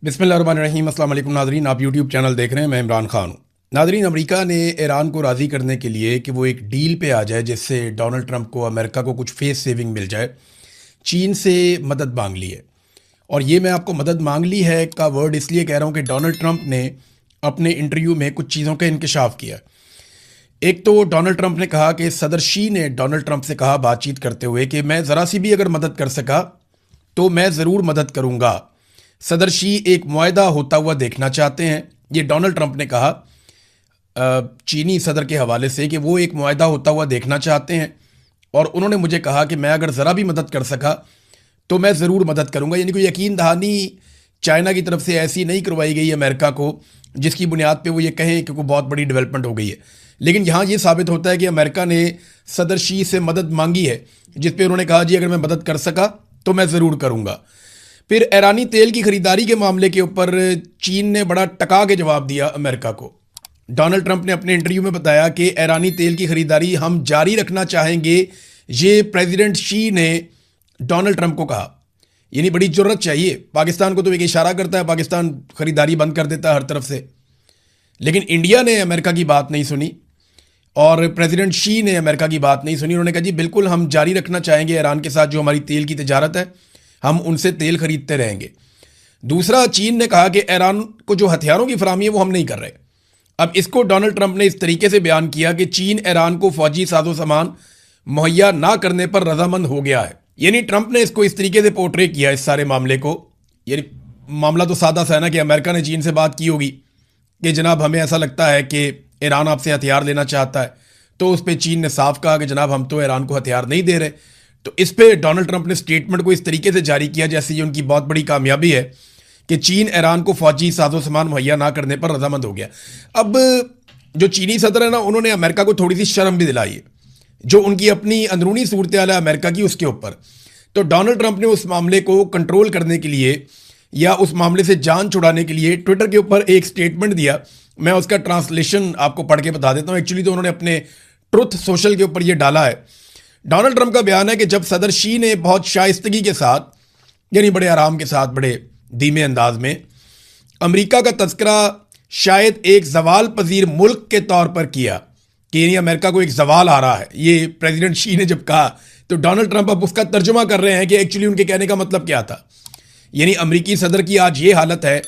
बिस्मिल्लाहिर्रहमानिर्रहीम। अस्सलाम वालेकुम नाज़रीन, आप यूट्यूब चैनल देख रहे हैं। मैं इमरान खान हूँ। नाज़रीन, अमेरिका ने ईरान को राज़ी करने के लिए कि वो एक डील पे आ जाए जिससे डोनाल्ड ट्रंप को, अमेरिका को कुछ फेस सेविंग मिल जाए, चीन से मदद मांग ली है। और ये मैं आपको मदद मांग ली है का वर्ड इसलिए कह रहा हूँ कि डोनाल्ड ट्रंप ने अपने इंटरव्यू में कुछ चीज़ों का इंकशाफ किया। एक तो डोनाल्ड ट्रंप ने कहा कि सदर शी ने डोनाल्ड ट्रंप से कहा बातचीत करते हुए कि मैं ज़रा सी भी अगर मदद कर सका तो मैं ज़रूर मदद करूँगा। सदर शी एक मुआहदा होता हुआ देखना चाहते हैं, ये डोनाल्ड ट्रंप ने कहा चीनी सदर के हवाले से कि वो एक मुआहदा होता हुआ देखना चाहते हैं। और उन्होंने मुझे कहा कि मैं अगर ज़रा भी मदद कर सका तो मैं ज़रूर मदद करूँगा। यानी कोई यकीन दहानी चाइना की तरफ से ऐसी नहीं करवाई गई अमेरिका को जिसकी बुनियाद पे वो ये कहें कि कोई बहुत बड़ी डेवलपमेंट हो गई है। लेकिन यहाँ ये साबित होता है कि अमेरिका ने सदर शी से मदद मांगी है, जिस पे उन्होंने कहा जी अगर मैं मदद कर सका तो मैं ज़रूर करूँगा। फिर ईरानी तेल की खरीदारी के मामले के ऊपर चीन ने बड़ा टका के जवाब दिया अमेरिका को। डोनाल्ड ट्रंप ने अपने इंटरव्यू में बताया कि ईरानी तेल की खरीदारी हम जारी रखना चाहेंगे, ये प्रेसिडेंट शी ने डोनाल्ड ट्रंप को कहा। यानी बड़ी जरूरत चाहिए। पाकिस्तान को तो एक इशारा करता है, पाकिस्तान खरीदारी बंद कर देता है हर तरफ से। लेकिन इंडिया ने अमेरिका की बात नहीं सुनी और प्रेसिडेंट शी ने अमेरिका की बात नहीं सुनी। उन्होंने कहा जी बिल्कुल हम जारी रखना चाहेंगे ईरान के साथ जो हमारी तेल की तजारत है, हम उनसे तेल खरीदते रहेंगे। दूसरा, चीन ने कहा कि ईरान को जो हथियारों की फराहमी है वो हम नहीं कर रहे। अब इसको डोनाल्ड ट्रंप ने इस तरीके से बयान किया कि चीन ईरान को फौजी साजो सामान मुहैया ना करने पर रजामंद हो गया है। यानी ट्रंप ने इसको इस तरीके से पोर्ट्रे किया इस सारे मामले को। यानी मामला तो सादा सा है ना कि अमेरिका ने चीन से बात की होगी कि जनाब हमें ऐसा लगता है कि ईरान आपसे हथियार लेना चाहता है, तो उस पर चीन ने साफ कहा कि जनाब हम तो ईरान को हथियार नहीं दे रहे। तो इस पे डोनाल्ड ट्रंप ने स्टेटमेंट को इस तरीके से जारी किया जैसे ये उनकी बहुत बड़ी कामयाबी है कि चीन ईरान को फौजी साजो सामान मुहैया ना करने पर रजामंद हो गया। अब जो चीनी सदर है ना, उन्होंने अमेरिका को थोड़ी सी शर्म भी दिलाई है, जो उनकी अपनी अंदरूनी सूरत हाल है अमेरिका की उसके ऊपर। तो डोनाल्ड ट्रंप ने उस मामले को कंट्रोल करने के लिए या उस मामले से जान छुड़ाने के लिए ट्विटर के ऊपर एक स्टेटमेंट दिया। मैं उसका ट्रांसलेशन आपको पढ़ के बता देता हूँ। एक्चुअली तो उन्होंने अपने ट्रुथ सोशल के ऊपर ये डाला है। डोनाल्ड ट्रंप का बयान है कि जब सदर शी ने बहुत शाइस्तगी के साथ, यानी बड़े आराम के साथ, बड़े धीमे अंदाज में अमेरिका का तस्करा शायद एक जवाल पजीर मुल्क के तौर पर किया कि यानी अमेरिका को एक जवाल आ रहा है, ये प्रेसिडेंट शी ने जब कहा, तो डोनाल्ड ट्रंप अब उसका तर्जुमा कर रहे हैं कि एक्चुअली उनके कहने का मतलब क्या था। यानी अमेरिकी सदर की आज ये हालत है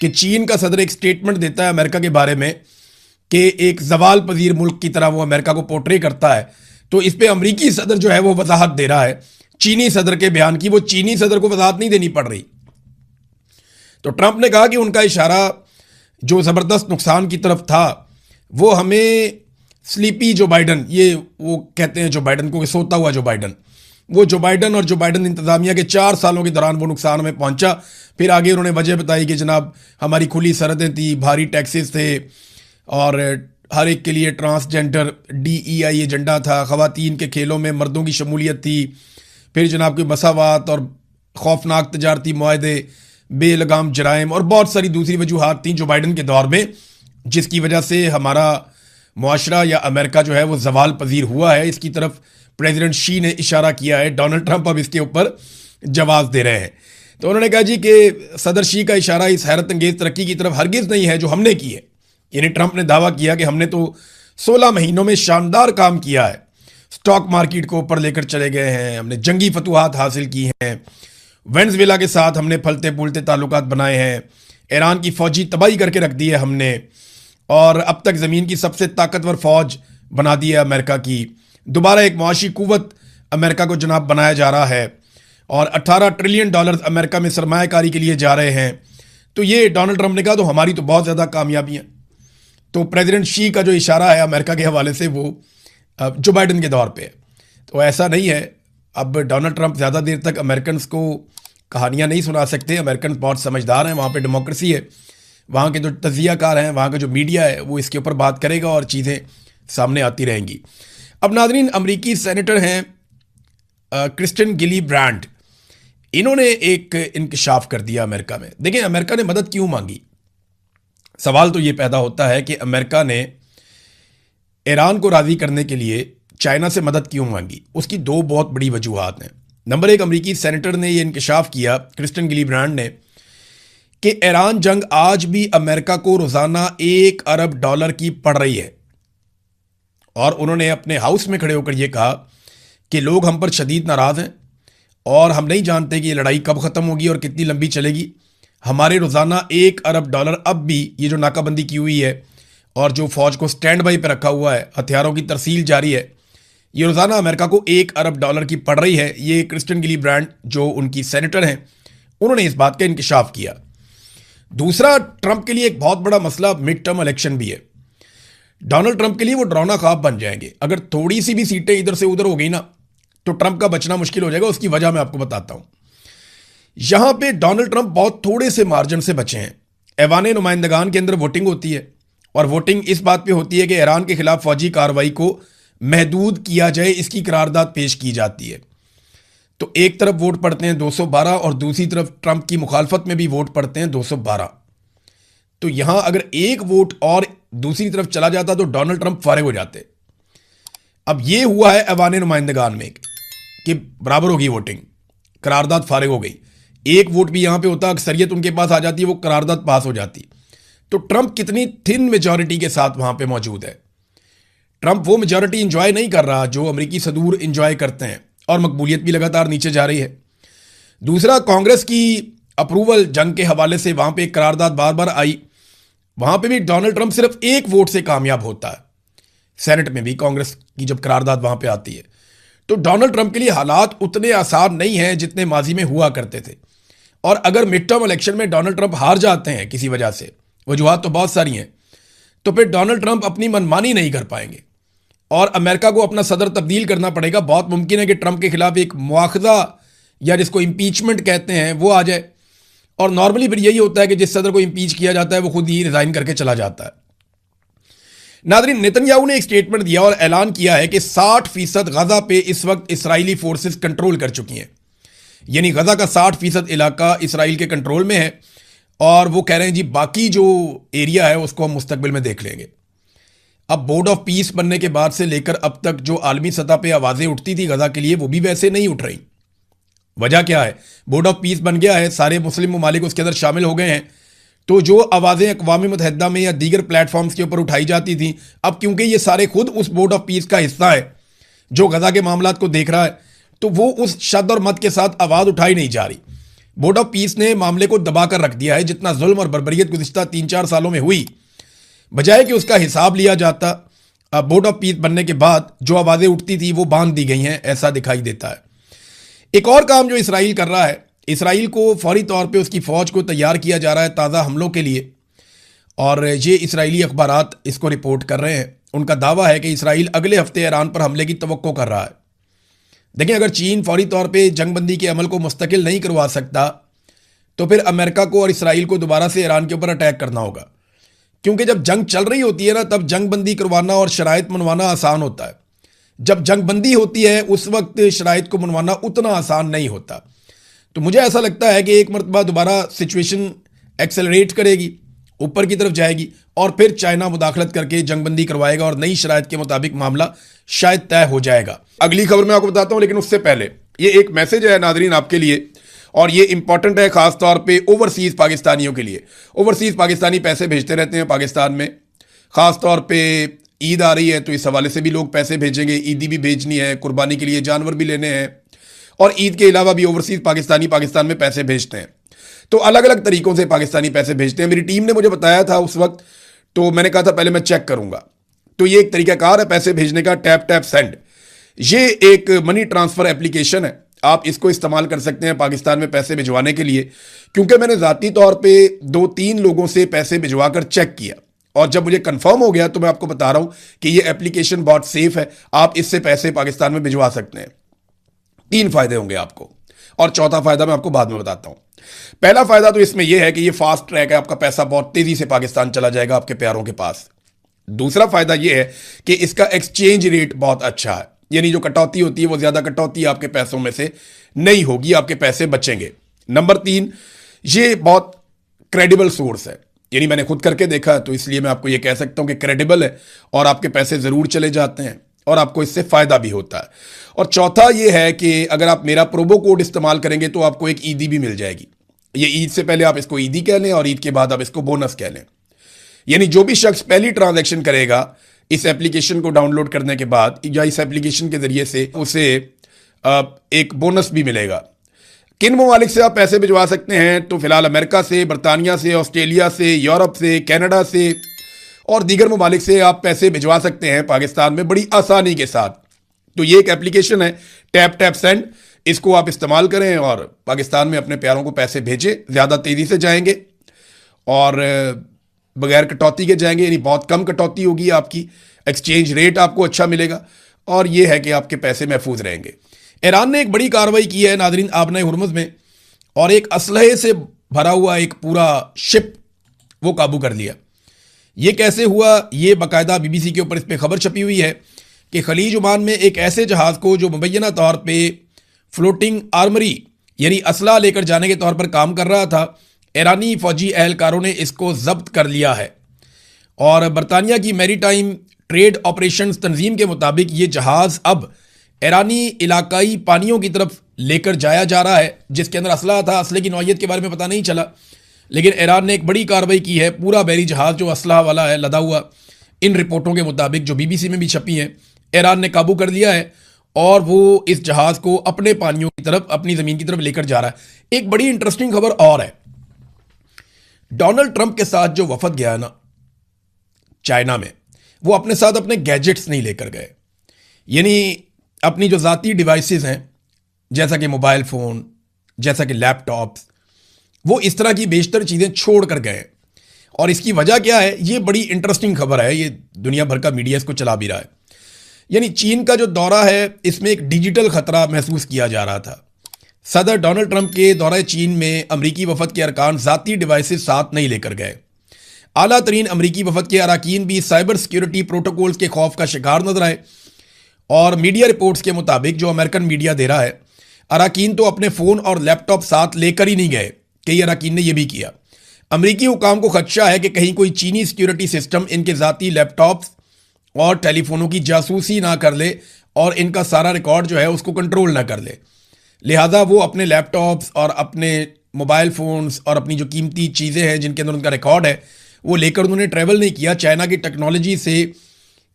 कि चीन का सदर एक स्टेटमेंट देता है अमेरिका के बारे में कि एक जवाल पजीर मुल्क की तरह वो अमेरिका को पोर्ट्रे करता है। तो इस पे अमेरिकी सदर जो है वो वजाहत दे रहा है चीनी सदर के बयान की। वो चीनी सदर को वजाहत नहीं देनी पड़ रही। तो ट्रंप ने कहा कि उनका इशारा जो ज़बरदस्त नुकसान की तरफ था वो हमें स्लीपी जो बाइडन, ये वो कहते हैं जो बाइडन को, सोता हुआ जो बाइडन, वो जो बाइडन और जो बाइडन इंतजामिया के 4 सालों के दौरान वो नुकसान हमें पहुंचा। फिर आगे उन्होंने वजह बताई कि जनाब हमारी खुली सरहदें थी, भारी टैक्सेस थे और हर एक के लिए ट्रांसजेंडर DEI एजेंडा था, ख़वातीन के खेलों में मर्दों की शमूलियत थी। फिर जनाब की मसावात और खौफनाक तजारती मुआहदे, बेलगाम जराइम और बहुत सारी दूसरी वजूहात थी जो बाइडन के दौर में, जिसकी वजह से हमारा मुआशरा या अमेरिका जो है वो जवाल पजीर हुआ है। इसकी तरफ प्रेसिडेंट शी ने इशारा किया है। डोनाल्ड ट्रंप अब इसके ऊपर जवाब दे रहे हैं। तो उन्होंने कहा जी कि सदर शी का इशारा इस हैरत अंगेज तरक्की की तरफ हरगिज़ नहीं है जो हमने की है। यानी ट्रंप ने दावा किया कि हमने तो 16 महीनों में शानदार काम किया है, स्टॉक मार्केट को ऊपर लेकर चले गए हैं, हमने जंगी फतूहात हासिल की हैं, वेनेजुएला के साथ हमने फलते फूलते ताल्लुकात बनाए हैं, ईरान की फौजी तबाही करके रख दी है हमने, और अब तक ज़मीन की सबसे ताकतवर फौज बना दी है अमेरिका की। दोबारा एक मुआशी कुव्वत अमेरिका को जनाब बनाया जा रहा है और $18 ट्रिलियन अमेरिका में सरमायाकारी के लिए जा रहे हैं। तो ये डोनाल्ड ट्रंप ने कहा, तो हमारी तो बहुत ज़्यादा कामयाबियाँ। तो प्रेसिडेंट शी का जो इशारा है अमेरिका के हवाले से वो जो बाइडन के दौर पे है। तो ऐसा नहीं है। अब डोनाल्ड ट्रंप ज़्यादा देर तक अमेरिकन को कहानियाँ नहीं सुना सकते। अमेरिकन बहुत समझदार हैं, वहाँ पे डेमोक्रेसी है, वहाँ के जो तजियाकार हैं, वहाँ का जो मीडिया है वो इसके ऊपर बात करेगा और चीज़ें सामने आती रहेंगी। अब नाज़रीन, अमरीकी सेनेटर हैं क्रिस्टियन गिलीब्रांड, इन्होंने एक इंकशाफ कर दिया अमेरिका में। देखें अमेरिका ने मदद क्यों मांगी। सवाल तो ये पैदा होता है कि अमेरिका ने ईरान को राज़ी करने के लिए चाइना से मदद क्यों मांगी। उसकी 2 बहुत बड़ी वजूहात हैं। नंबर 1, अमरीकी सेनेटर ने यह इंकशाफ किया, क्रिस्टियन गिलीब्रांड ने, कि ईरान जंग आज भी अमेरिका को रोजाना $1 अरब की पड़ रही है। और उन्होंने अपने हाउस में खड़े होकर यह कहा कि लोग हम पर शदीद नाराज हैं और हम नहीं जानते कि ये लड़ाई कब खत्म होगी और कितनी लंबी चलेगी। हमारे रोजाना $1 अरब अब भी ये जो नाकाबंदी की हुई है और जो फौज को स्टैंड बाई पे रखा हुआ है, हथियारों की तरसील जारी है, ये रोजाना अमेरिका को $1 अरब की पड़ रही है। ये क्रिस्टियन गिलीब्रांड जो उनकी सेनेटर हैं, उन्होंने इस बात का इंकशाफ किया। दूसरा, ट्रंप के लिए एक बहुत बड़ा मसला मिड टर्म इलेक्शन भी है। डोनाल्ड ट्रंप के लिए वो डरावना ख्वाब बन जाएंगे। अगर थोड़ी सी भी सीटें इधर से उधर हो गई ना, तो ट्रंप का बचना मुश्किल हो जाएगा। उसकी वजह मैं आपको बताता हूं। यहां पे डोनाल्ड ट्रंप बहुत थोड़े से मार्जिन से बचे हैं। ऐवान नुमाइंदगान के अंदर वोटिंग होती है और वोटिंग इस बात पे होती है कि ईरान के खिलाफ फौजी कार्रवाई को महदूद किया जाए, इसकी करारदाद पेश की जाती है। तो एक तरफ वोट पड़ते हैं 212 और दूसरी तरफ ट्रंप की मुखालफत में भी वोट पड़ते हैं 212। तो यहां अगर एक वोट और दूसरी तरफ चला जाता तो डोनाल्ड ट्रंप फारिग हो जाते। अब यह हुआ है ऐवान नुमाइंदगान में कि बराबर होगी वोटिंग, करारदाद फारिग हो गई। एक वोट भी यहां पे होता, अक्सरियत उनके पास आ जाती है, वो करारदाद पास हो जाती। तो ट्रंप कितनी थिन मेजॉरिटी के साथ वहां पे मौजूद है। ट्रंप वो मेजॉरिटी इंजॉय नहीं कर रहा जो अमेरिकी सदूर इंजॉय करते हैं और मकबूलियत भी लगातार नीचे जा रही है। दूसरा, कांग्रेस की अप्रूवल जंग के हवाले से वहां पे एक करारदाद बार बार आई, वहां पे भी डोनाल्ड ट्रंप सिर्फ एक वोट से कामयाब होता है। सेनेट में भी कांग्रेस की जब करारदाद वहां पे आती है, तो डोनाल्ड ट्रंप के लिए हालात उतने आसान नहीं हैं जितने माजी में हुआ करते थे। और अगर मिड टर्म इलेक्शन में डोनाल्ड ट्रंप हार जाते हैं किसी वजह से, वजूहत तो बहुत सारी हैं, तो फिर डोनाल्ड ट्रंप अपनी मनमानी नहीं कर पाएंगे और अमेरिका को अपना सदर तब्दील करना पड़ेगा। बहुत मुमकिन है कि ट्रंप के खिलाफ एक मुआखजा या जिसको इम्पीचमेंट कहते हैं वो आ जाए। और नॉर्मली फिर यही होता है कि जिस सदर को इम्पीच किया जाता है वो खुद ही रिजाइन करके चला जाता है। नादरीन, नेतन्याहू ने एक स्टेटमेंट दिया और ऐलान किया है कि 60% गजा पे इस वक्त इसराइली फोर्सेस कंट्रोल कर चुकी हैं। यानी गजा का 60% इलाका इसराइल के कंट्रोल में है और वो कह रहे हैं जी बाकी जो एरिया है उसको हम मुस्तकबिल में देख लेंगे। अब बोर्ड ऑफ पीस बनने के बाद से लेकर अब तक जो आलमी सतह पे आवाजें उठती थी गजा के लिए, वो भी वैसे नहीं उठ रही। वजह क्या है? बोर्ड ऑफ पीस बन गया है, सारे मुस्लिम ममालिक उसके अंदर शामिल हो गए हैं, तो जो आवाजें अक़वाम मुत्तहिदा में या दीगर प्लेटफॉर्म्स के ऊपर उठाई जाती थी, अब क्योंकि ये सारे खुद उस बोर्ड ऑफ पीस का हिस्सा है जो गजा के मामलात को देख रहा है, तो वो उस शद और मत के साथ आवाज उठाई नहीं जा रही। बोर्ड ऑफ पीस ने मामले को दबा कर रख दिया है। जितना जुल्म और बर्बरियत गुज़िश्ता 3-4 सालों में हुई, बजाय कि उसका हिसाब लिया जाता, बोर्ड ऑफ पीस बनने के बाद जो आवाजें उठती थी वो बांध दी गई हैं, ऐसा दिखाई देता है। एक और काम जो इसराइल कर रहा है, इसराइल को फौरी तौर पे उसकी फौज को तैयार किया जा रहा है ताज़ा हमलों के लिए। और ये इसराइली अखबारात इसको रिपोर्ट कर रहे हैं। उनका दावा है कि इसराइल अगले हफ्ते ईरान पर हमले की तवक्को कर रहा है। देखिए, अगर चीन फौरी तौर पे जंगबंदी के अमल को मुस्तकिल नहीं करवा सकता, तो फिर अमेरिका को और इसराइल को दोबारा से ईरान के ऊपर अटैक करना होगा। क्योंकि जब जंग चल रही होती है ना, तब जंगबंदी करवाना और शराइत मनवाना आसान होता है। जब जंगबंदी होती है उस वक्त शराइत को मनवाना उतना आसान नहीं होता। तो मुझे ऐसा लगता है कि एक मरतबा दोबारा सिचुएशन एक्सेलरेट करेगी, ऊपर की तरफ जाएगी और फिर चाइना मुदाखलत करके जंगबंदी करवाएगा और नई शराइत के मुताबिक मामला शायद तय हो जाएगा। अगली खबर मैं आपको बताता हूं, लेकिन उससे पहले ये एक मैसेज है नादरीन आपके लिए, और ये इंपॉर्टेंट है खास तौर पे ओवरसीज पाकिस्तानियों के लिए। ओवरसीज पाकिस्तानी पैसे भेजते रहते हैं पाकिस्तान में, खास तौर पे ईद आ रही है तो इस हवाले से भी लोग पैसे भेजेंगे। ईदी भी भेजनी है, कुर्बानी के लिए जानवर भी लेने हैं, और ईद के अलावा भी ओवरसीज पाकिस्तानी पाकिस्तान में पैसे भेजते हैं। तो अलग अलग तरीकों से पाकिस्तानी पैसे भेजते हैं। मेरी टीम ने मुझे बताया था उस वक्त, तो मैंने कहा था पहले मैं चेक करूंगा। तो ये एक तरीकाकार है पैसे भेजने का, टैप टैप सेंड। ये एक मनी ट्रांसफर एप्लीकेशन है, आप इसको इस्तेमाल कर सकते हैं पाकिस्तान में पैसे भिजवाने के लिए। क्योंकि मैंने ज़ाती तौर पे 2-3 लोगों से पैसे भिजवा कर चेक किया, और जब मुझे कंफर्म हो गया तो मैं आपको बता रहा हूं कि ये एप्लीकेशन बहुत सेफ है। आप इससे पैसे पाकिस्तान में भिजवा सकते हैं। 3 फायदे होंगे आपको, और चौथा फायदा मैं आपको बाद में बताता हूं। पहला फायदा तो इसमें यह है कि ये फास्ट ट्रैक है, आपका पैसा बहुत तेजी से पाकिस्तान चला जाएगा आपके प्यारों के पास। दूसरा फायदा यह है कि इसका एक्सचेंज रेट बहुत अच्छा है, यानी जो कटौती होती है वो ज्यादा कटौती आपके पैसों में से नहीं होगी, आपके पैसे बचेंगे। नंबर 3, ये बहुत क्रेडिबल सोर्स है, यानी मैंने खुद करके देखा, तो इसलिए मैं आपको ये कह सकता हूं कि क्रेडिबल है और आपके पैसे जरूर चले जाते हैं और आपको इससे फायदा भी होता है। और चौथा ये है कि अगर आप मेरा प्रोमो कोड इस्तेमाल करेंगे तो आपको एक ईदी भी मिल जाएगी। ये ईद से पहले आप इसको ईदी कह लें और ईद के बाद आप इसको बोनस कह लें। यानी जो भी शख्स पहली ट्रांजैक्शन करेगा इस एप्लीकेशन को डाउनलोड करने के बाद या इस एप्लीकेशन के जरिए से उसे एक बोनस भी मिलेगा। किन ममालिक से आप पैसे भिजवा सकते हैं? तो फिलहाल अमेरिका से, बरतानिया से, ऑस्ट्रेलिया से, यूरोप से, कनाडा से और दीगर ममालिक से आप पैसे भिजवा सकते हैं पाकिस्तान में बड़ी आसानी के साथ। तो ये एक एप्लीकेशन है, टैप टैप सेंड। इसको आप इस्तेमाल करें और पाकिस्तान में अपने प्यारों को पैसे भेजें। ज़्यादा तेज़ी से जाएंगे और बगैर कटौती के जाएंगे, यानी बहुत कम कटौती होगी आपकी। एक्सचेंज रेट आपको अच्छा मिलेगा और ये है कि आपके पैसे महफूज रहेंगे। ईरान ने एक बड़ी कार्रवाई की है नादरीन आबना हुर्मुज़ में, और एक असलहे से भरा हुआ एक पूरा शिप वो काबू कर लिया। ये कैसे हुआ? ये बाकायदा BBC के ऊपर इस पर खबर छपी हुई है कि खलीज ओमान में एक ऐसे जहाज़ को जो मुबैना तौर पे फ्लोटिंग आर्मरी यानी असला लेकर जाने के तौर पर काम कर रहा था, ईरानी फौजी एहलकारों ने इसको जब्त कर लिया है। और बरतानिया की मैरीटाइम ट्रेड ऑपरेशंस तंजीम के मुताबिक ये जहाज़ अब ईरानी इलाकाई पानियों की तरफ लेकर जाया जा रहा है, जिसके अंदर असला था। असले की नौइयत के बारे में पता नहीं चला, लेकिन ईरान ने एक बड़ी कार्रवाई की है। पूरा बहरी जहाज़ जो असला वाला है लदा हुआ, इन रिपोर्टों के मुताबिक जो BBC में भी छपी हैं, ईरान ने काबू कर लिया है और वो इस जहाज़ को अपने पानियों की तरफ, अपनी ज़मीन की तरफ लेकर जा रहा है। एक बड़ी इंटरेस्टिंग खबर और है, डोनाल्ड ट्रंप के साथ जो वफद गया ना चाइना में, वो अपने साथ अपने गैजेट्स नहीं लेकर गए। यानी अपनी जो ज़ाती डिवाइसेस हैं, जैसा कि मोबाइल फ़ोन, जैसा कि लैपटॉप्स, वो इस तरह की बेशतर चीज़ें छोड़ कर गए। और इसकी वजह क्या है? ये बड़ी इंटरेस्टिंग खबर है, ये दुनिया भर का मीडिया इसको चला भी रहा है। यानी चीन का जो दौरा है, इसमें एक डिजिटल खतरा महसूस किया जा रहा था। सदर डोनाल्ड ट्रंप के दौरे चीन में अमरीकी वफद के अरकान ज़ाती डिवाइसेस साथ नहीं लेकर गए। आला तरीन अमरीकी वफद के अरकान भी साइबर सिक्योरिटी प्रोटोकॉल्स के खौफ का शिकार नजर आए। और मीडिया रिपोर्ट्स के मुताबिक, जो अमेरिकन मीडिया दे रहा है, अरकान तो अपने फ़ोन और लैपटॉप साथ लेकर ही नहीं गए। कई अरकान ने यह भी किया। अमरीकी हुकाम को खदशा है कि कहीं कोई चीनी सिक्योरिटी सिस्टम इनके ज़ाती लैपटॉप्स और टेलीफोनों की जासूसी ना कर ले और इनका सारा रिकॉर्ड जो है उसको कंट्रोल ना कर ले। लिहाजा वो अपने लैपटॉप्स और अपने मोबाइल फ़ोन्स और अपनी जो कीमती चीज़ें हैं जिनके अंदर उनका रिकॉर्ड है, वो लेकर उन्होंने ट्रैवल नहीं किया। चाइना की टेक्नोलॉजी से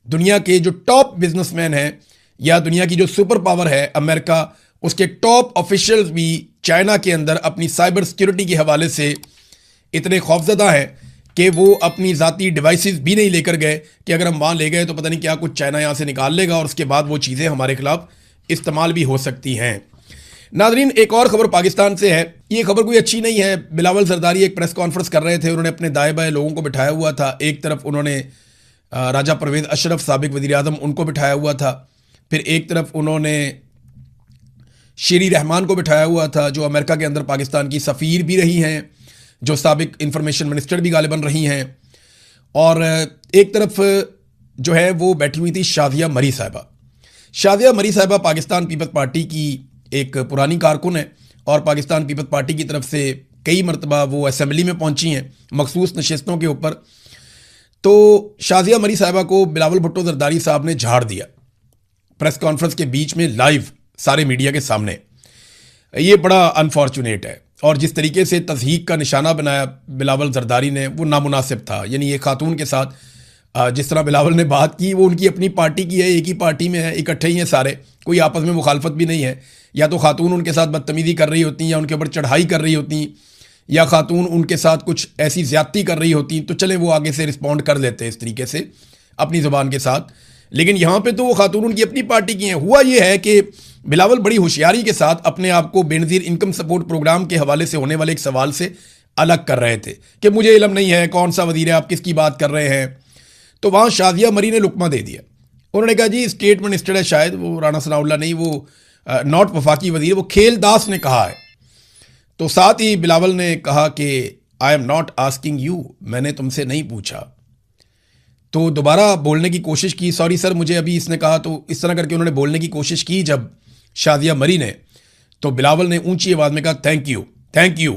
दुनिया के जो टॉप बिजनेसमैन हैं या दुनिया की जो सुपर पावर है अमेरिका, उसके टॉप ऑफिशियल्स भी चाइना के अंदर अपनी साइबर सिक्योरिटी के हवाले से इतने खौफजदा हैं कि वो अपनी ज़ाती डिवाइसेस भी नहीं लेकर गए कि अगर हम वहाँ ले गए तो पता नहीं क्या कुछ चाइना यहाँ से निकाल लेगा और उसके बाद वो चीज़ें हमारे खिलाफ इस्तेमाल भी हो सकती हैं। नाजरीन, एक और खबर पाकिस्तान से है। ये खबर कोई अच्छी नहीं है। बिलावल जरदारी एक प्रेस कॉन्फ्रेंस कर रहे थे, उन्होंने अपने दाएं बाएं लोगों को बिठाया हुआ था। एक तरफ उन्होंने राजा परवेज़ अशरफ साबिक वज़ीर आज़म उनको बिठाया हुआ था, फिर एक तरफ उन्होंने शेरी रहमान को बिठाया हुआ था जो अमेरिका के अंदर पाकिस्तान की सफ़ीर भी रही हैं, जो साबिक इंफॉर्मेशन मिनिस्टर भी गालिबन रही हैं, और एक तरफ जो है वो बैठी हुई थी शादिया मरी साहिबा। शादिया मरी साहिबा पाकिस्तान पीपल्स पार्टी की एक पुरानी कारकुन है और पाकिस्तान पीपल्स पार्टी की तरफ से कई मरतबा वो असेंबली में पहुंची हैं मखसूस नशिस्तों के ऊपर। तो शादिया मरी साहिबा को बिलावल भुट्टो जरदारी साहब ने झाड़ दिया प्रेस कॉन्फ्रेंस के बीच में, लाइव सारे मीडिया के सामने। ये बड़ा अनफॉर्चुनेट है और जिस तरीके से तज़हीक का निशाना बनाया बिलावल जरदारी ने, वो नामुनासिब था। यानी ये खातून के साथ जिस तरह बिलावल ने बात की, वो उनकी अपनी पार्टी की है, एक ही पार्टी में है, इकट्ठे ही हैं सारे, कोई आपस में मुखालफत भी नहीं है। या तो खातून उनके साथ बदतमीज़ी कर रही होती या उनके ऊपर चढ़ाई कर रही होती, या खातून उनके साथ कुछ ऐसी ज़्यादती कर रही होती, तो चले वो आगे से रिस्पॉन्ड कर लेते इस तरीके से अपनी ज़ुबान के साथ। लेकिन यहाँ पे तो वो खातून उनकी अपनी पार्टी की हैं। हुआ ये है कि बिलावल बड़ी होशियारी के साथ अपने आप को बेनज़ीर इनकम सपोर्ट प्रोग्राम के हवाले से होने वाले एक सवाल से अलग कर रहे थे कि मुझे इल्म नहीं है कौन सा वज़ीर है, आप किसकी बात कर रहे हैं। तो वहाँ शादिया मरी ने लुकमा दे दिया। उन्होंने कहा जी स्टेट मिनिस्टर है, शायद वो राना सनाउल्लाह नहीं, वो नॉट वफाकी वज़ीर, वो खेलदास ने कहा है। तो साथ ही बिलावल ने कहा कि I am not asking you, मैंने तुमसे नहीं पूछा। तो दोबारा बोलने की कोशिश की, सॉरी सर मुझे अभी इसने कहा, तो इस तरह करके उन्होंने बोलने की कोशिश की जब शादिया मरी ने, तो बिलावल ने ऊंची आवाज़ में कहा थैंक यू,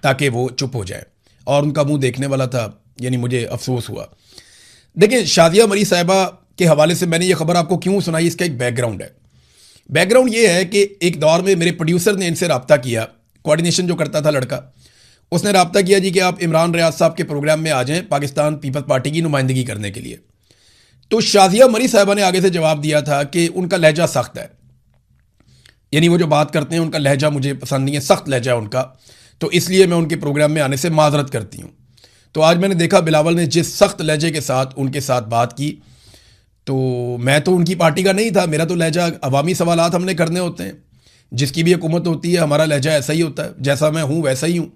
ताकि वो चुप हो जाए। और उनका मुंह देखने वाला था, यानी मुझे अफसोस हुआ। देखिए, शादिया मरी साहिबा के हवाले से मैंने ये खबर आपको क्यों सुनाई, इसका एक बैकग्राउंड है। बैकग्राउंड ये है कि एक दौर में मेरे प्रोड्यूसर ने इनसे रब्ता किया, कोऑर्डिनेशन जो करता था लड़का, उसने राब्ता किया जी कि आप इमरान रियाज साहब के प्रोग्राम में आ जाएं पाकिस्तान पीपल्स पार्टी की नुमाइंदगी करने के लिए। तो शाजिया मरी साहिबा ने आगे से जवाब दिया था कि उनका लहजा सख्त है, यानी वो जो बात करते हैं उनका लहजा मुझे पसंद नहीं है, सख्त लहजा है उनका, तो इसलिए मैं उनके प्रोग्राम में आने से माजरत करती हूँ। तो आज मैंने देखा बिलावल ने जिस सख्त लहजे के साथ उनके साथ बात की, तो मैं तो उनकी पार्टी का नहीं था, मेरा तो लहजा अवामी सवालात हमने करने होते हैं, जिसकी भी हुकूमत होती है हमारा लहजा ऐसा ही होता है, जैसा मैं हूँ वैसा ही हूँ।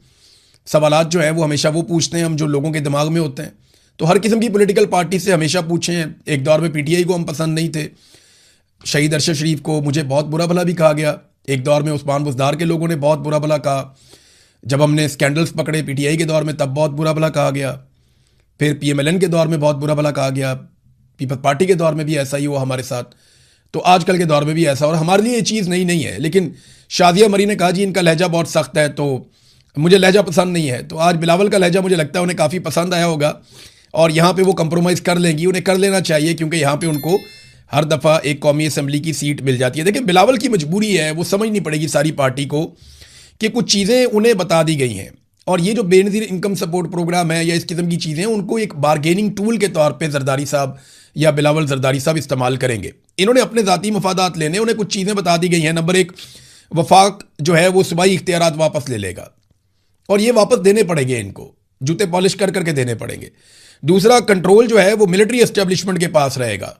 सवालात जो हैं वो हमेशा वो पूछते हैं हम जो लोगों के दिमाग में होते हैं। तो हर किस्म की पॉलिटिकल पार्टी से हमेशा पूछे हैं। एक दौर में पीटीआई को हम पसंद नहीं थे, शहीद अरशद शरीफ को मुझे बहुत बुरा भला भी कहा गया। एक दौर में उस्मान बुज़दार के लोगों ने बहुत बुरा भला कहा। जब हमने स्कैंडल्स पकड़े पीटीआई के दौर में तब बहुत बुरा भला कहा गया। फिर पीएमएलएन के दौर में बहुत बुरा भला कहा गया। पीपल्स पार्टी के दौर में भी ऐसा ही हुआ हमारे साथ, तो आजकल के दौर में भी ऐसा। और हमारे लिए ये चीज़ नई नहीं है। लेकिन शाजिया मरी ने कहा जी इनका लहजा बहुत सख्त है, तो मुझे लहजा पसंद नहीं है। तो आज बिलावल का लहजा मुझे लगता है उन्हें काफ़ी पसंद आया होगा और यहाँ पे वो कंप्रोमाइज़ कर लेंगी। उन्हें कर लेना चाहिए क्योंकि यहाँ पे उनको हर दफ़ा एक कौमी असम्बली की सीट मिल जाती है। देखिए बिलावल की मजबूरी है, वो समझनी पड़ेगी सारी पार्टी को कि कुछ चीज़ें उन्हें बता दी गई हैं और ये जो बेनज़ीर इनकम सपोर्ट प्रोग्राम है या इस किस्म की चीज़ें उनको एक बारगेनिंग टूल के तौर पर जरदारी साहब या बिलावल जरदारी साहब इस्तेमाल करेंगे। इन्होंने अपने ज़ाती मफादात लेने, उन्हें कुछ चीज़ें बता दी गई हैं। नंबर एक, वफाक जो है वो सूबाई इख्तियारात वापस ले लेगा और ये वापस देने पड़ेंगे, इनको जूते पॉलिश कर करके देने पड़ेंगे। दूसरा, कंट्रोल जो है वो मिलिट्री एस्टेब्लिशमेंट के पास रहेगा।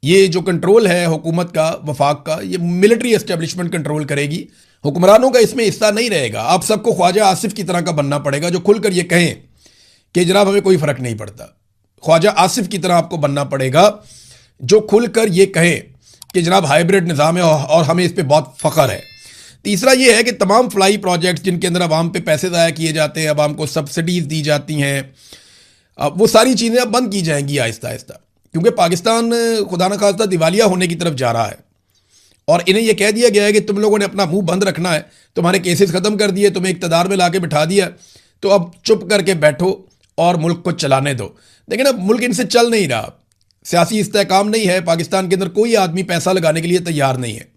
ये जो कंट्रोल है हुकूमत का, वफाक का, ये मिलिट्री एस्टेब्लिशमेंट कंट्रोल करेगी। हुक्मरानों का इसमें हिस्सा नहीं रहेगा। आप सबको ख्वाजा आसिफ की तरह का बनना पड़ेगा जो खुलकर ये कहें कि जनाब हमें कोई फ़र्क नहीं पड़ता। ख्वाजा आसिफ की तरह आपको बनना पड़ेगा जो खुलकर ये कहें कि जनाब हाइब्रिड निज़ाम है और हमें इस पर बहुत फ़ख्र है। तीसरा ये है कि तमाम फ्लाई प्रोजेक्ट्स जिनके अंदर अवाम पे पैसे ज़ाया किए जाते हैं, अवाम को सब्सिडीज़ दी जाती हैं, वो सारी चीज़ें अब बंद की जाएंगी आहिस्ता आहिस्ता, क्योंकि पाकिस्तान खुदा न खास्ता दिवालिया होने की तरफ जा रहा है और इन्हें यह कह दिया गया है कि तुम लोगों ने अपना मुंह बंद रखना है, तुम्हारे केसेस ख़त्म कर दिए, तुम्हें इक़्तिदार में ला के बिठा दिया, तो अब चुप करके बैठो और मुल्क को चलाने दो। लेकिन अब मुल्क इनसे चल नहीं रहा, सियासी इस्तेहकाम नहीं है पाकिस्तान के अंदर, कोई आदमी पैसा लगाने के लिए तैयार नहीं है।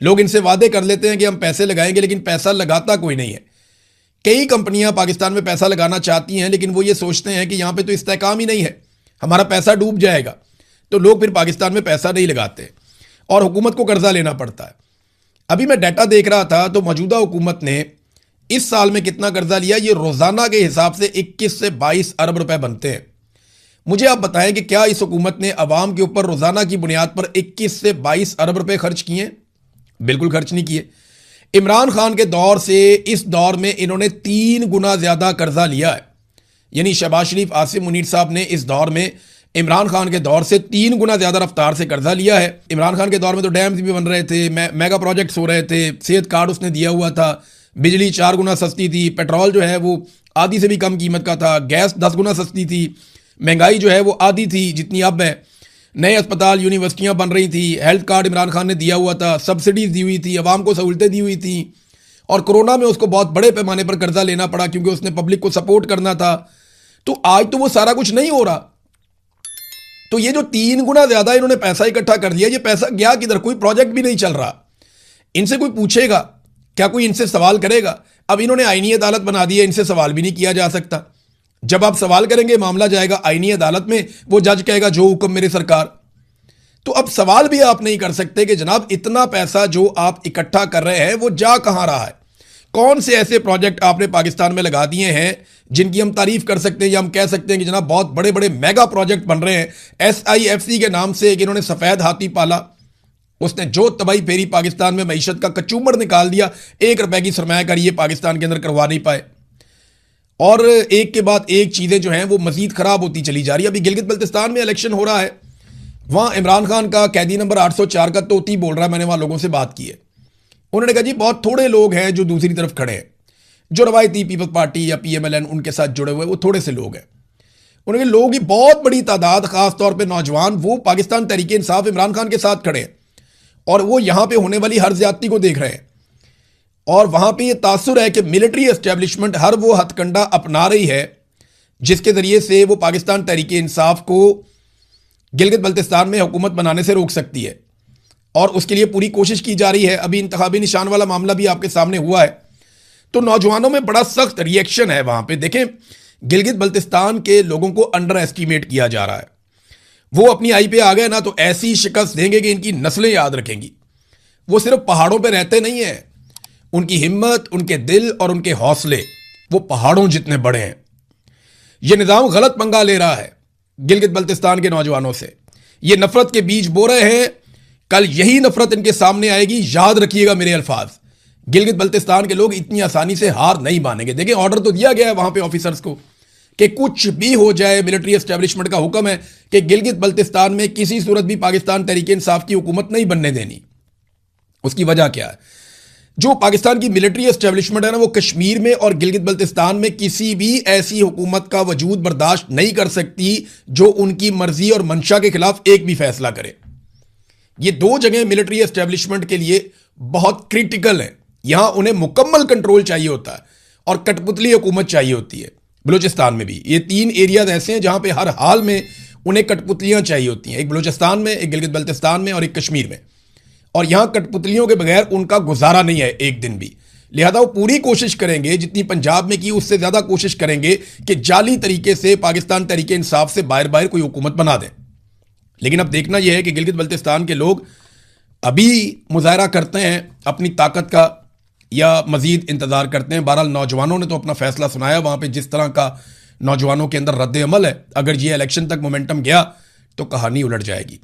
लोग इनसे वादे कर लेते हैं कि हम पैसे लगाएंगे, लेकिन पैसा लगाता कोई नहीं है। कई कंपनियां पाकिस्तान में पैसा लगाना चाहती हैं, लेकिन वो ये सोचते हैं कि यहाँ पे तो इस्तेहकाम ही नहीं है, हमारा पैसा डूब जाएगा, तो लोग फिर पाकिस्तान में पैसा नहीं लगाते और हुकूमत को कर्जा लेना पड़ता है। अभी मैं डाटा देख रहा था तो मौजूदा हुकूमत ने इस साल में कितना कर्जा लिया, ये रोज़ाना के हिसाब से 21 से 22 अरब रुपए बनते हैं। मुझे आप बताएं कि क्या इस हुकूमत ने अवाम के ऊपर रोज़ाना की बुनियाद पर 21 से 22 अरब रुपए खर्च किए? बिल्कुल खर्च नहीं किए। इमरान खान के दौर से इस दौर में इन्होंने 3 गुना ज़्यादा कर्जा लिया है। यानी शहबाज शरीफ, आसिम मुनीर साहब ने इस दौर में इमरान खान के दौर से 3 गुना ज़्यादा रफ्तार से कर्जा लिया है। इमरान खान के दौर में तो डैम्स भी बन रहे थे, मेगा प्रोजेक्ट्स हो रहे थे, सेहत कार्ड उसने दिया हुआ था, बिजली 4 गुना सस्ती थी, पेट्रोल जो है वो आधी से भी कम कीमत का था, गैस 10 गुना सस्ती थी, महंगाई जो है वो आधी थी जितनी अब है, नए अस्पताल यूनिवर्सिटियां बन रही थी, हेल्थ कार्ड इमरान खान ने दिया हुआ था, सब्सिडीज दी हुई थी, अवाम को सहूलतें दी हुई थी। और कोरोना में उसको बहुत बड़े पैमाने पर कर्जा लेना पड़ा क्योंकि उसने पब्लिक को सपोर्ट करना था। तो आज तो वो सारा कुछ नहीं हो रहा। तो ये जो 3 गुना ज्यादा इन्होंने पैसा इकट्ठा कर लिया, ये पैसा गया किधर? कोई प्रोजेक्ट भी नहीं चल रहा। इनसे कोई पूछेगा क्या? कोई इनसे सवाल करेगा? अब इन्होंने आईनी अदालत बना दी है, इनसे सवाल भी नहीं किया जा सकता। जब आप सवाल करेंगे मामला जाएगा आईनी अदालत में, वो जज कहेगा जो हुक्म मेरे सरकार। तो अब सवाल भी आप नहीं कर सकते कि जनाब इतना पैसा जो आप इकट्ठा कर रहे हैं वो जा कहां रहा है? कौन से ऐसे प्रोजेक्ट आपने पाकिस्तान में लगा दिए हैं जिनकी हम तारीफ कर सकते हैं या हम कह सकते हैं कि जनाब बहुत बड़े बड़े मेगा प्रोजेक्ट बन रहे हैं। SIFC के नाम से कि इन्होंने सफेद हाथी पाला, उसने जो तबाही फेरी पाकिस्तान में मईशत का कचूमर निकाल दिया, 1 रुपए की सरमायाकारी ये पाकिस्तान के अंदर करवा नहीं पाए। और एक के बाद एक चीजें जो हैं वो मजीद खराब होती चली जा रही है। अभी गिलगित बल्तिस्तान में इलेक्शन हो रहा है, वहां इमरान खान का कैदी नंबर 804 का तोती बोल रहा है। मैंने वहां लोगों से बात की है, उन्होंने कहा जी बहुत थोड़े लोग हैं जो दूसरी तरफ खड़े हैं, जो रवायती पीपल्स पार्टी या PMLN उनके साथ जुड़े हुए, वो थोड़े से लोग हैं। उन्होंने लोगों की बहुत बड़ी तादाद, खासतौर पर नौजवान, वो पाकिस्तान तहरीक इंसाफ इमरान खान के साथ खड़े हैं और वो यहां पर होने वाली हर ज्यादती को देख रहे हैं। और वहां पे ये तासुर है कि मिलिट्री एस्टेब्लिशमेंट हर वो हथकंडा अपना रही है जिसके जरिए से वो पाकिस्तान तहरीक इंसाफ को गिलगित बल्तिस्तान में हुकूमत बनाने से रोक सकती है और उसके लिए पूरी कोशिश की जा रही है। अभी इंतखाबी निशान वाला मामला भी आपके सामने हुआ है। तो नौजवानों में बड़ा सख्त रिएक्शन है वहां पे। देखें, गिलगित बल्तिस्तान के लोगों को अंडर एस्टिमेट किया जा रहा है। वो अपनी आई पे आ गए ना तो ऐसी शिकस्त देंगे कि इनकी नस्लें याद रखेंगी। वो सिर्फ पहाड़ों पे रहते नहीं हैं, उनकी हिम्मत, उनके दिल और उनके हौसले वो पहाड़ों जितने बड़े हैं। ये निज़ाम गलत पंगा ले रहा है गिलगित बल्तिस्तान के नौजवानों से। ये नफरत के बीज बो रहे हैं, कल यही नफरत इनके सामने आएगी। याद रखिएगा मेरे अल्फाज, गिलगित बल्तिस्तान के लोग इतनी आसानी से हार नहीं मानेंगे। देखिए, ऑर्डर तो दिया गया है वहां पे ऑफिसर्स को कि कुछ भी हो जाए, मिलिट्री एस्टेब्लिशमेंट का हुक्म है कि गिलगित बल्तिस्तान में किसी सूरत भी पाकिस्तान तहरीक इंसाफ की हुकूमत नहीं बनने देनी। उसकी वजह क्या है? जो पाकिस्तान की मिलिट्री एस्टेब्लिशमेंट है ना, वो कश्मीर में और गिलगित बल्तिस्तान में किसी भी ऐसी हुकूमत का वजूद बर्दाश्त नहीं कर सकती जो उनकी मर्जी और मंशा के खिलाफ एक भी फैसला करे। ये दो जगह मिलिट्री एस्टेब्लिशमेंट के लिए बहुत क्रिटिकल है। यहां उन्हें मुकम्मल कंट्रोल चाहिए होता है और कठपुतली हुकूमत चाहिए होती है। बलूचिस्तान में भी ये 3 एरियाज ऐसे हैं जहां पे हर हाल में उन्हें कठपुतलियां चाहिए होती हैं, एक बलूचिस्तान में, एक गिलगित बल्तिस्तान में और एक कश्मीर में। और यहां कठपुतलियों के बगैर उनका गुजारा नहीं है एक दिन भी। लिहाजा वो पूरी कोशिश करेंगे, जितनी पंजाब में की उससे ज्यादा कोशिश करेंगे कि जाली तरीके से पाकिस्तान तहरीक इंसाफ से बाहर बाहर कोई हुकूमत बना दें। लेकिन अब देखना यह है कि गिलगित बल्तिस्तान के लोग अभी मुजाहरा करते हैं अपनी ताकत का या मजीद इंतजार करते हैं। बहरहाल नौजवानों ने तो अपना फैसला सुनाया। वहां पे जिस तरह का नौजवानों के अंदर रद्द अमल है, अगर ये इलेक्शन तक मोमेंटम गया तो कहानी उलट जाएगी।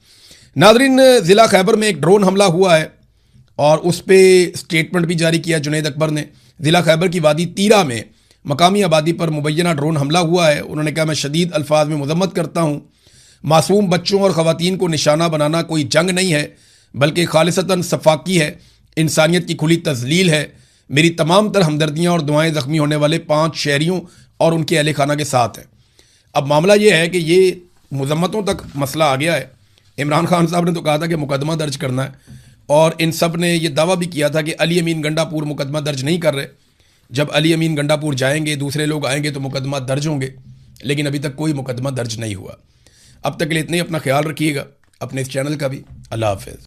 नाजरीन, ज़िला खैबर में एक ड्रोन हमला हुआ है और उस पर स्टेटमेंट भी जारी किया जुनैद अकबर ने। ज़िला खैबर की वादी तीरा में मकामी आबादी पर मुबैना ड्रोन हमला हुआ है। उन्होंने कहा, मैं शदीद अल्फाज में मजम्मत करता हूँ। मासूम बच्चों और ख़वातीन को निशाना बनाना कोई जंग नहीं है, बल्कि खालिसतन सफाकी है, इंसानियत की खुली तजलील है। मेरी तमाम तर हमदर्दियाँ और दुआएँ ज़ख्मी होने वाले 5 शहरियों और उनके अहल खाना के साथ हैं। अब मामला ये है कि ये मजम्मतों तक मसला आ गया है। इमरान खान साहब ने तो कहा था कि मुकदमा दर्ज करना है, और इन सब ने यह दावा भी किया था कि अली अमीन गंडापुर मुकदमा दर्ज नहीं कर रहे। जब अली अमीन गंडापुर जाएंगे, दूसरे लोग आएंगे तो मुकदमा दर्ज होंगे, लेकिन अभी तक कोई मुकदमा दर्ज नहीं हुआ। अब तक के लिए इतने ही। अपना ख्याल रखिएगा, अपने इस चैनल का भी। अल्लाह हाफिज़।